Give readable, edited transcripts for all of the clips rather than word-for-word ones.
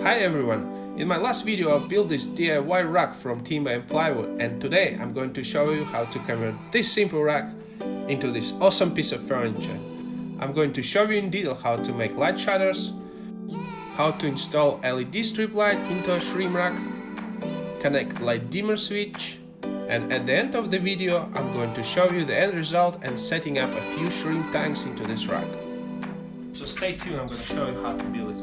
Hi everyone! In my last video I've built this DIY rack from timber and plywood, and today I'm going to show you how to convert this simple rack into this awesome piece of furniture. I'm going to show you in detail how to make light shutters, how to install LED strip light into a shrink rack, connect light dimmer switch, and at the end of the video I'm going to show you the end result and setting up a few shrink tanks into this rack. So stay tuned, I'm going to show you how to build it.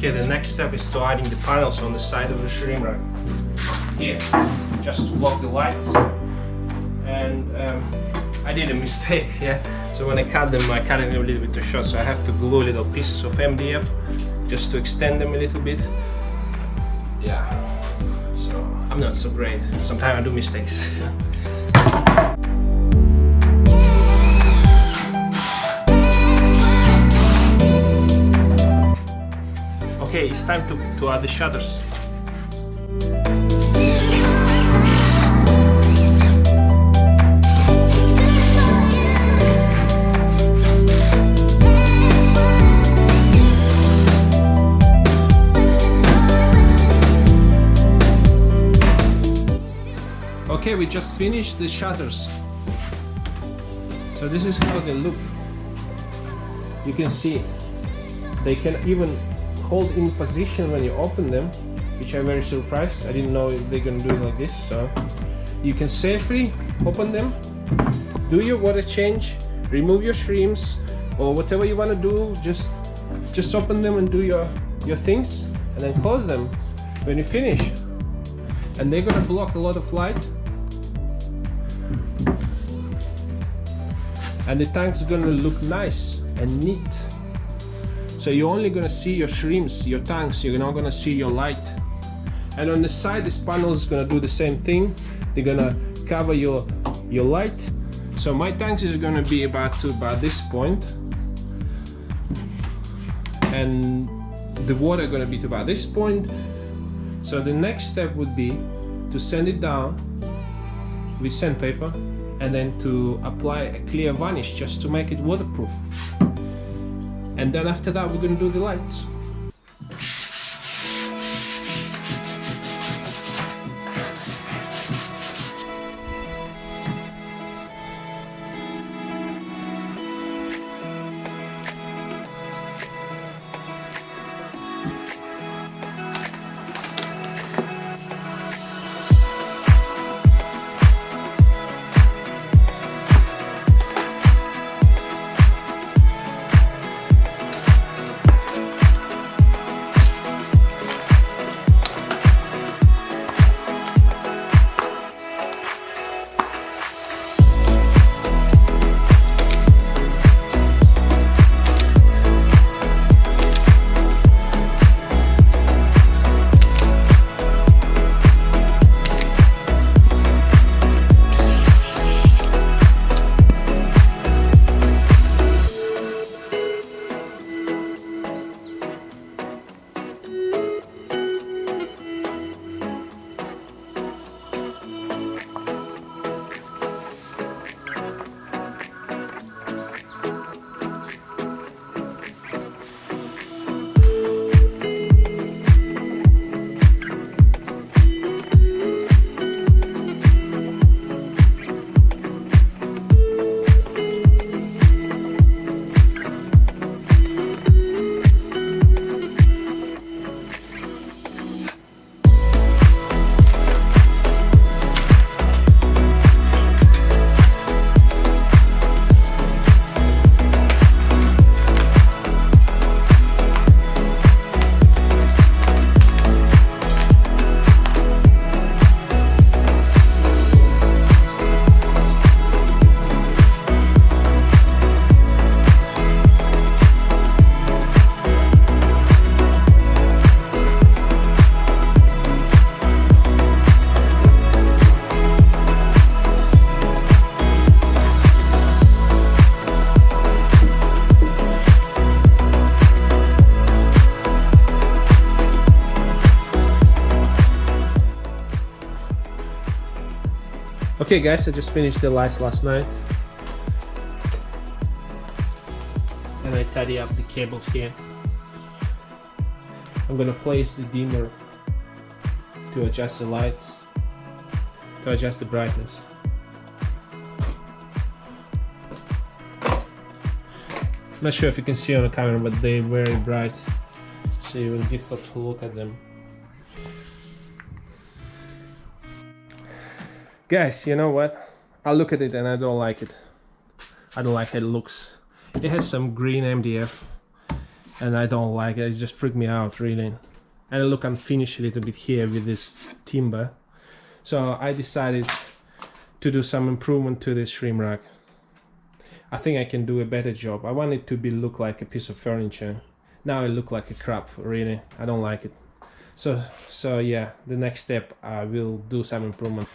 Okay, the next step is to adding the panels on the side of the shrink rack. Here, just block the lights. And I did a mistake, yeah. So when I cut them, I cut it a little bit too short, so I have to glue little pieces of MDF just to extend them a little bit. Yeah, so I'm not so great. Sometimes I do mistakes. Okay, it's time to add the shutters. Okay, we just finished the shutters. So this is how they look. You can see they can even hold in position when you open them, which I'm very surprised. I didn't know they're gonna do it like this. So you can safely open them, do your water change, remove your shrimps, or whatever you want to do. Just open them and do your things, and then close them when you finish. And they're gonna block a lot of light, and the tank's gonna look nice and neat. So you're only gonna see your shrimps, your tanks, you're not gonna see your light. And on the side, this panel is gonna do the same thing. They're gonna cover your light. So my tanks is gonna be about this point. And the water gonna be to about this point. So the next step would be to sand it down with sandpaper and then to apply a clear varnish just to make it waterproof. And then after that, we're going to do the lights. Okay guys, I just finished the lights last night. And I tidy up the cables here. I'm gonna place the dimmer to adjust the lights, to adjust the brightness. Not sure if you can see on the camera, but they're very bright, so it will be difficult to look at them. Guys, you know what? I look at it and I don't like it. I don't like how it looks. It has some green MDF and I don't like it. It just freaked me out really. And it look unfinished a little bit here with this timber. So I decided to do some improvement to this shrimp rack. I think I can do a better job. I want it to look like a piece of furniture. Now it look like a crap really. I don't like it. So yeah, the next step I will do some improvement.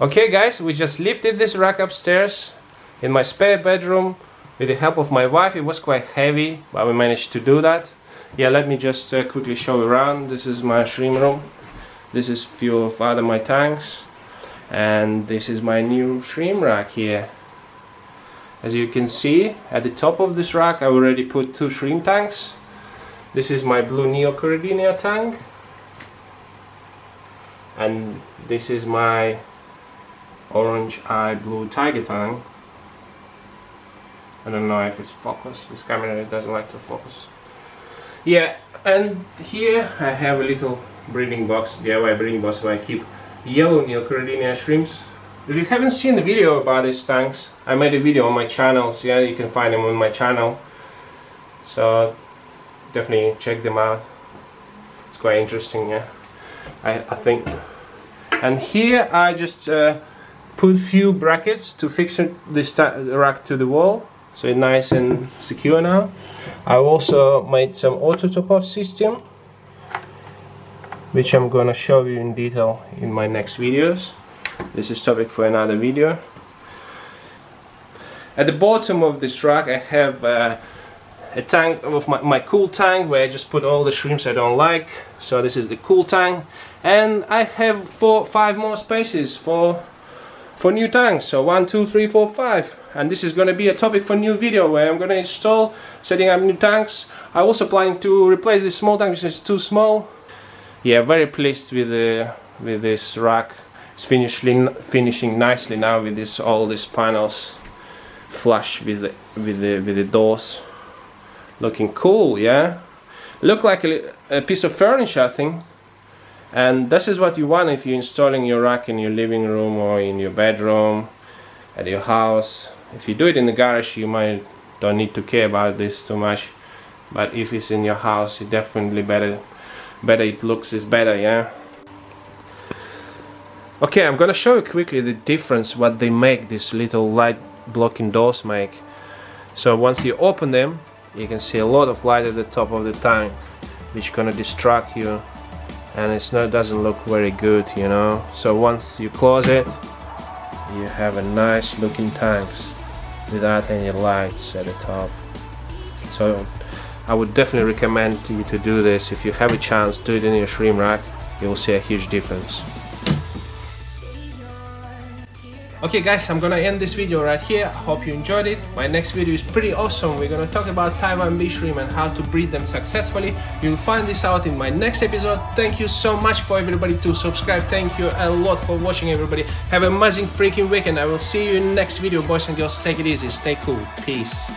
Okay guys, we just lifted this rack upstairs in my spare bedroom with the help of my wife. It was quite heavy, but we managed to do that. Yeah, let me just quickly show you around. This is my shrimp room. This is few of other my tanks. And this is my new shrimp rack here. As you can see, at the top of this rack I already put 2 shrimp tanks. This is my blue Neocaridina tank. And this is my orange eye blue tiger tank. I don't know if it's focused. This camera doesn't like to focus. Yeah, and here I have a little breeding box, DIY breeding box, where I keep yellow Neocaridina shrimps. If you haven't seen the video about these tanks, I made a video on my channel, so yeah, you can find them on my channel. So definitely check them out. It's quite interesting, yeah. I think. And here I just put few brackets to fix this rack to the wall, so it's nice and secure now. I also made some auto top-off system, which I'm gonna show you in detail in my next videos. This is topic for another video. At the bottom of this rack I have a tank of my cool tank where I just put all the shrimps I don't like. So this is the cool tank, and I have 5 more spaces for new tanks. So 1, 2, 3, 4, 5, and this is going to be a topic for new video where I'm going to install, setting up new tanks. I also planning to replace this small tank because it's too small. Yeah, very pleased with this rack. It's finishing nicely now with all these panels flush with the doors. Looking cool, yeah. Look like a piece of furniture, I think. And this is what you want if you're installing your rack in your living room or in your bedroom, at your house. If you do it in the garage, you don't need to care about this too much. But if it's in your house, it definitely better it looks is better, yeah. Okay, I'm gonna show you quickly the difference what they make, these little light blocking doors make. So once you open them, you can see a lot of light at the top of the tank, which gonna distract you, and doesn't look very good, you know. So once you close it, you have a nice looking tanks without any lights at the top. So I would definitely recommend you to do this. If you have a chance, do it in your shrimp rack. You will see a huge difference. Okay guys, I'm gonna end this video right here. I hope you enjoyed it. My next video is pretty awesome. We're gonna talk about Taiwan bee shrimp and how to breed them successfully. You'll find this out in my next episode. Thank you so much for everybody to subscribe. Thank you a lot for watching, everybody. Have an amazing freaking weekend. I will see you in the next video, boys and girls. Take it easy, stay cool, peace.